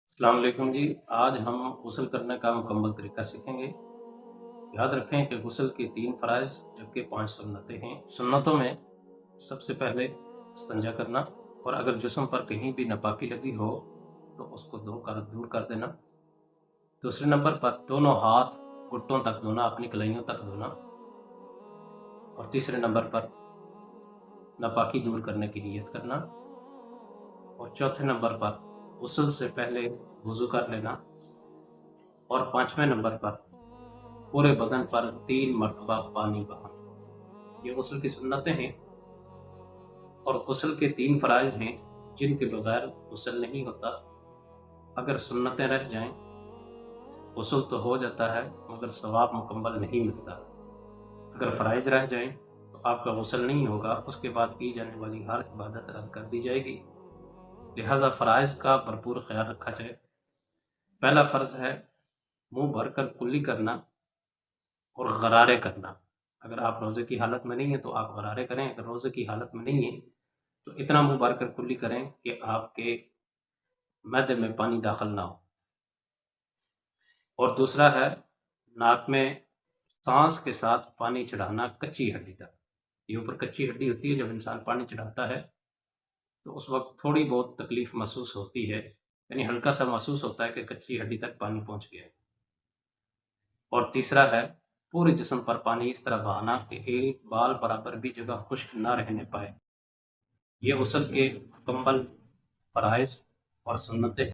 अस्सलाम वालेकुम जी। आज हम गुस्ल करने का मुकम्मल तरीका सीखेंगे। याद रखें कि गुस्ल के 3 फ़राइज़ जबकि 5 सुन्नतें हैं। सुन्नतों में सबसे पहले इस्तिंजा करना, और अगर जिस्म पर कहीं भी नापाकी लगी हो तो उसको धोकर दूर कर देना। दूसरे नंबर पर दोनों हाथ घुटनों तक धोना, अपनी कलाइयों तक धोना। और तीसरे नंबर पर नापाकी दूर करने की नीयत करना। और चौथे नंबर पर गुस्ल से पहले वज़ू कर लेना। और 5वें नंबर पर पूरे बदन पर 3 मरतबा पानी बहाना। ये गुस्ल की सुन्नतें हैं और गुस्ल के 3 फ़राइज़ हैं जिनके बगैर गुस्ल नहीं होता। अगर सुन्नतें रह जाएं, गुस्ल तो हो जाता है मगर सवाब मुकम्मल नहीं मिलता। अगर फ़राइज़ रह जाएं तो आपका गुस्ल नहीं होगा, उसके बाद की जाने वाली हर इबादत रद्द कर दी जाएगी। लिहाजा फ़राइज़ का भरपूर ख्याल रखा जाए। पहला फ़र्ज़ है मुँह भर कर कुल्ली करना और गरारे करना। अगर आप रोज़े की हालत में नहीं हैं तो आप गरारे करें, अगर रोज़े की हालत में नहीं हैं तो इतना मुँह भर कर कुल्ली करें कि आपके मैदे में पानी दाखिल ना हो। और दूसरा है नाक में सांस के साथ पानी चढ़ाना कच्ची हड्डी तक। ये ऊपर कच्ची हड्डी होती है, जब इंसान पानी चढ़ाता है तो उस वक्त थोड़ी बहुत तकलीफ़ महसूस होती है, यानी हल्का सा महसूस होता है कि कच्ची हड्डी तक पानी पहुँच गया है। और तीसरा है पूरे जिस्म पर पानी इस तरह बहाना कि एक बाल बराबर भी जगह खुश्क ना रहने पाए। ये गुस्ल के मुकम्मल फ़राइज़ और सुन्नतें